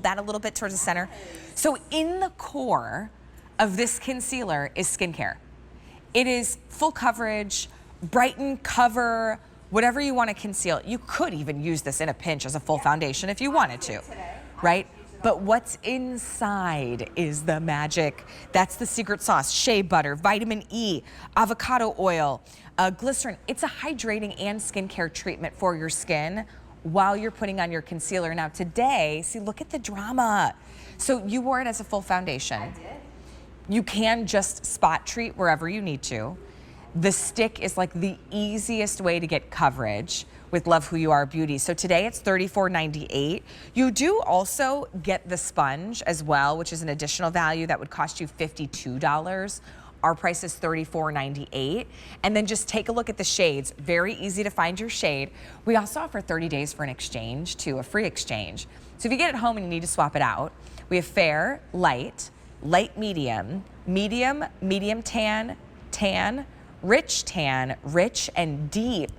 hold that a little bit towards the center. So in the core of this concealer is skincare. It is full coverage, brighten, cover, whatever you want to conceal. You could even use this in a pinch as a full foundation if you wanted to, right? But what's inside is the magic. That's the secret sauce. Shea butter, vitamin E, avocado oil, glycerin. It's a hydrating and skincare treatment for your skin while you're putting on your concealer. Now today, see, look at the drama. So you wore it as a full foundation. I did. You can just spot treat wherever you need to. The stick is like the easiest way to get coverage with Love Who You Are Beauty. So today it's $34.98. You do also get the sponge as well, which is an additional value that would cost you $52. Our price is $34.98. And then just take a look at the shades. Very easy to find your shade. We also offer 30 days for an exchange too, a free exchange. So if you get it home and you need to swap it out, we have fair, light, light medium, medium, medium tan, tan, rich tan, rich and deep.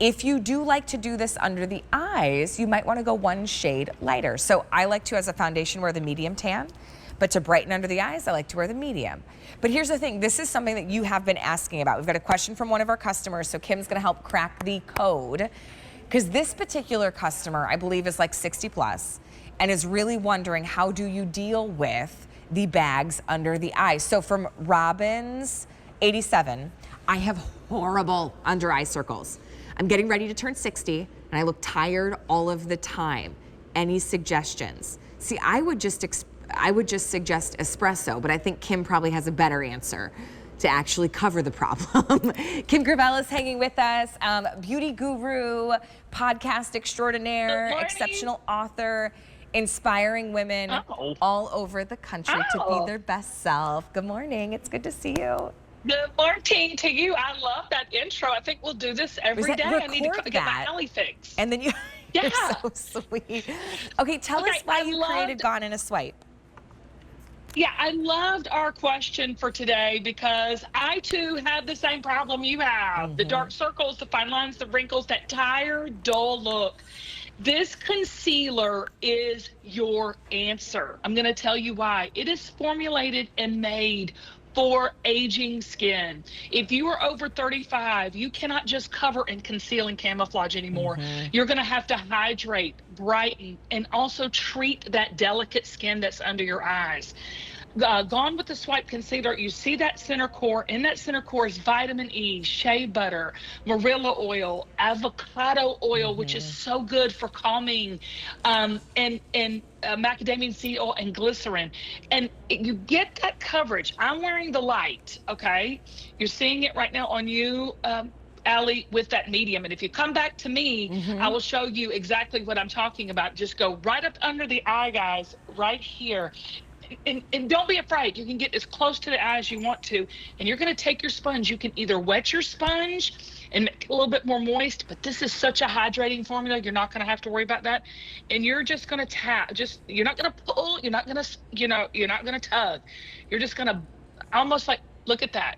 If you do like to do this under the eyes, you might want to go one shade lighter. So I like to, as a foundation, wear the medium tan, but to brighten under the eyes, I like to wear the medium. But here's the thing, this is something that you have been asking about. We've got a question from one of our customers, so Kim's gonna help crack the code. Because this particular customer, I believe, is like 60 plus and is really wondering, how do you deal with the bags under the eyes? So from Robbins 87, I have horrible under eye circles. I'm getting ready to turn 60 and I look tired all of the time. Any suggestions? See, I would just suggest espresso, but I think Kim probably has a better answer to actually cover the problem. Kim Gravel is hanging with us, beauty guru, podcast extraordinaire, exceptional author, inspiring women all over the country to be their best self. Good morning, it's good to see you. Good morning to you. I love that intro. I think we'll do this every day. I need to get my alley fixed. And then you're so sweet. Okay, tell us why you created Gone in a Swipe. Yeah, I loved our question for today because I too have the same problem you have. The dark circles, the fine lines, the wrinkles, that tired, dull look. This concealer is your answer. I'm going to tell you why. It is formulated and made for aging skin. If you are over 35, you cannot just cover and conceal and camouflage anymore. You're gonna have to hydrate, brighten, and also treat that delicate skin that's under your eyes. Gone with the Swipe Concealer, you see that center core. In that center core is vitamin E, shea butter, marilla oil, avocado oil, which is so good for calming, and macadamia seed oil and glycerin. And you get that coverage. I'm wearing the light, okay? You're seeing it right now on you, Allie, with that medium. And if you come back to me, I will show you exactly what I'm talking about. Just go right up under the eye, guys, right here. And don't be afraid. You can get as close to the eye as you want to. And you're going to take your sponge. You can either wet your sponge and make it a little bit more moist, but this is such a hydrating formula. You're not going to have to worry about that. And you're just going to tap. You're not going to pull. You're not going to, you're not going to tug. You're just going to almost like, look at that.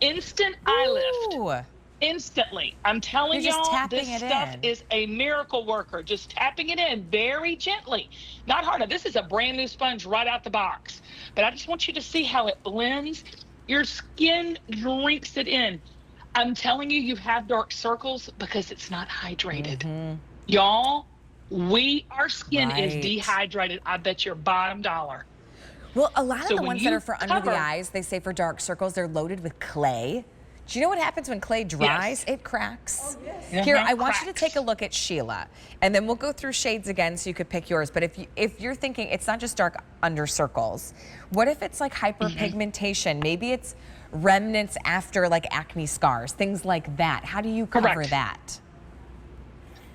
Instant eye lift. Instantly. I'm telling y'all, this stuff is a miracle worker. Just tapping it in very gently, not hard. Now, this is a brand new sponge right out the box, but I just want you to see how it blends. Your skin drinks it in. I'm telling you, you have dark circles because it's not hydrated. Y'all, our skin is dehydrated. I bet your bottom dollar. Well, a lot of the ones that are for under the eyes, they say for dark circles, they're loaded with clay. Do you know what happens when clay dries? It cracks. Here, I want you to take a look at Sheila, and then we'll go through shades again so you could pick yours. But if you're thinking it's not just dark under circles, what if it's like hyperpigmentation? Maybe it's remnants after like acne scars, things like that. How do you cover that?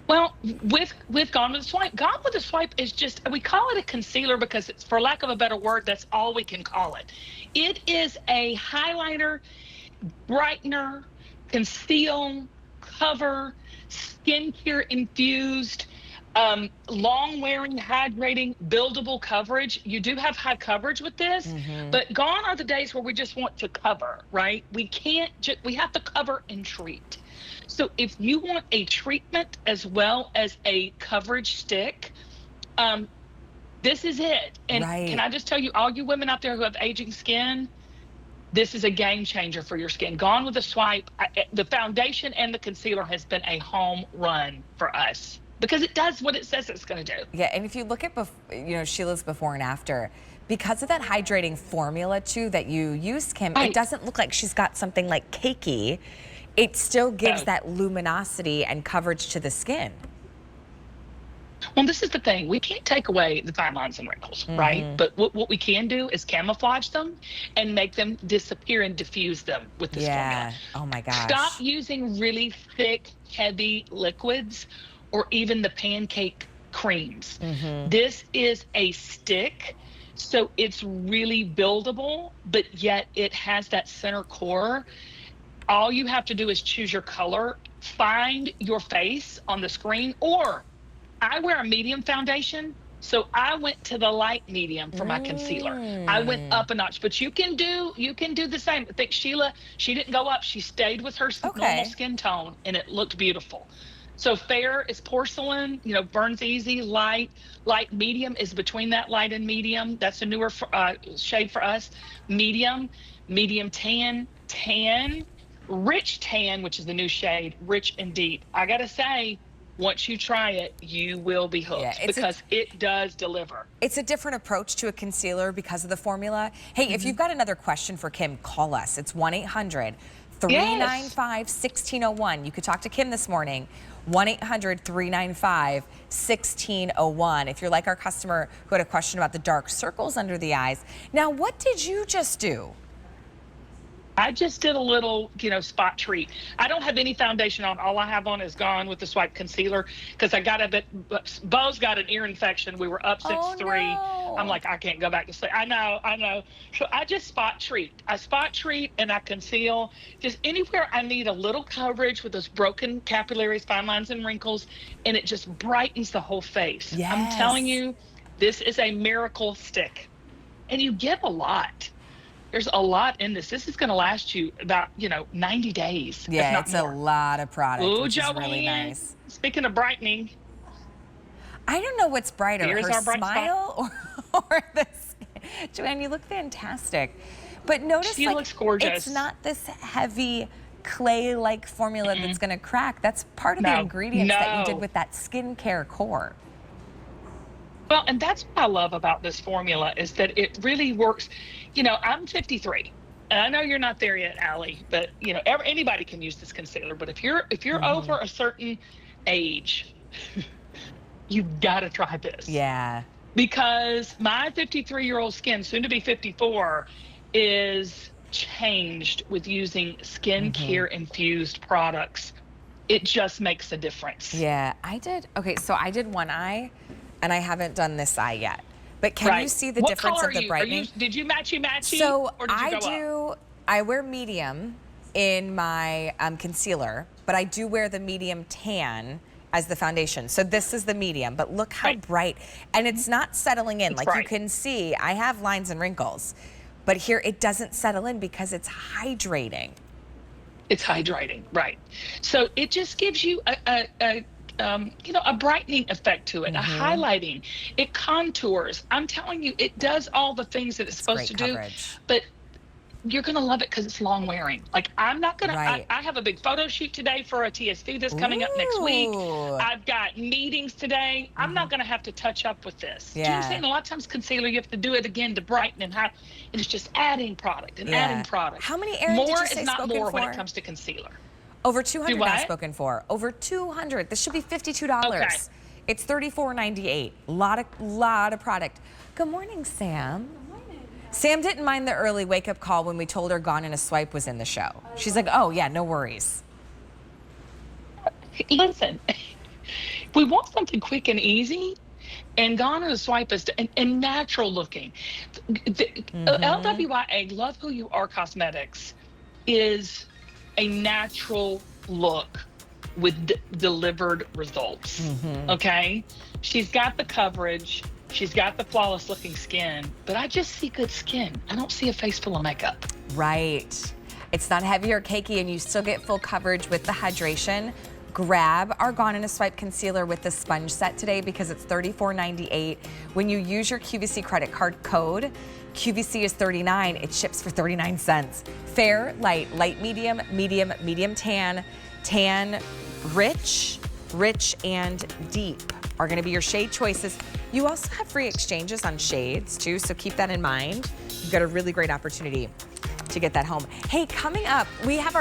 Well, with Gone with the Swipe, Gone with the Swipe is just, we call it a concealer because it's, for lack of a better word, that's all we can call it. It is a highlighter, brightener, conceal, cover, skincare infused, long wearing, hydrating, buildable coverage. You do have high coverage with this, but gone are the days where we just want to cover, right? We can't we have to cover and treat. So if you want a treatment as well as a coverage stick, This is it. And can I just tell you, all you women out there who have aging skin, this is a game changer for your skin. Gone with a swipe. The foundation and the concealer has been a home run for us because it does what it says it's going to do. Yeah, and if you look at Sheila's before and after, because of that hydrating formula too that you use, Kim, it doesn't look like she's got something like cakey. It still gives that luminosity and coverage to the skin. Well, this is the thing. We can't take away the fine lines and wrinkles, right? But what we can do is camouflage them and make them disappear and diffuse them with this formula. Oh my gosh. Stop using really thick, heavy liquids or even the pancake creams. This is a stick, so it's really buildable, but yet it has that center core. All you have to do is choose your color, find your face on the screen, or I wear a medium foundation, so I went to the light medium for my concealer. I went up a notch, but you can do the same. I think Sheila, she didn't go up. She stayed with her normal skin tone, and it looked beautiful. So fair is porcelain, you know, burns easy. Light medium is between that light and medium. That's a newer shade for us. Medium tan, rich tan, which is the new shade, rich and deep. I gotta say, once you try it, you will be hooked because it does deliver. It's a different approach to a concealer because of the formula. Hey, if you've got another question for Kim, call us. It's 1-800-395-1601. You could talk to Kim this morning. 1-800-395-1601. If you're like our customer who had a question about the dark circles under the eyes. Now, what did you just do? I just did a little, spot treat. I don't have any foundation on. All I have on is Gone with the Swipe Concealer because I got Bo's got an ear infection. We were up since 3. No. I'm like, I can't go back to sleep. I know. So I just spot treat. I spot treat and I conceal just anywhere I need a little coverage with those broken capillaries, fine lines, and wrinkles, and it just brightens the whole face. Yes. I'm telling you, this is a miracle stick, and you get a lot. There's a lot in this. This is going to last you about, 90 days. Yeah, it's more. A lot of product, which is really nice. Speaking of brightening. I don't know what's brighter, her smile or the skin. Joanne, you look fantastic. But notice, she looks gorgeous. It's not this heavy clay-like formula that's going to crack. That's part of the ingredients that you did with that skincare core. Well, and that's what I love about this formula is that it really works. I'm 53, and I know you're not there yet, Allie, but anybody can use this concealer. But if you're over a certain age, you've got to try this. Yeah. Because my 53-year-old skin, soon to be 54, is changed with using skincare infused products. It just makes a difference. Yeah, I did. Okay, so I did one eye. And I haven't done this eye yet. But can you see the difference of the brightening? Did you matchy? So or did you go up? I wear medium in my concealer, but I do wear the medium tan as the foundation. So this is the medium, but look how bright. And it's not settling in. You can see, I have lines and wrinkles. But here it doesn't settle in because it's hydrating. It's hydrating, right. So it just gives you a brightening effect to it, a highlighting. It contours. I'm telling you, it does all the things that it's supposed to do. But you're going to love it because it's long wearing. Like, I'm not going to, I have a big photo shoot today for a TSV that's coming up next week. I've got meetings today. I'm not going to have to touch up with this. Do you know what I'm saying? A lot of times concealer, you have to do it again to brighten and and it's just adding product and adding product. How many errands did you say more is not spoken more for? when it comes to concealer. Over 200 now spoken for. Over 200. This should be $52. Okay. It's $34.98. Lot of product. Good morning, Sam. Good morning. Sam didn't mind the early wake-up call when we told her Gone in a Swipe was in the show. She's like, oh, yeah, no worries. Listen, we want something quick and easy, and Gone in a Swipe is and natural looking. LWYA, Love Who You Are Cosmetics, is a natural look with delivered results. Okay, she's got the coverage, she's got the flawless looking skin, but I just see good skin. I don't see a face full of makeup. Right. It's not heavy or cakey, and you still get full coverage with the hydration. grab our Gone in a Swipe concealer with the sponge set today because it's $34.98. When you use your QVC credit card code, QVC is $39, it ships for 39 cents. Fair, light, light medium, medium, medium tan, tan, rich, rich, and deep are gonna be your shade choices. You also have free exchanges on shades too, so keep that in mind. You've got a really great opportunity to get that home. Hey, coming up, we have our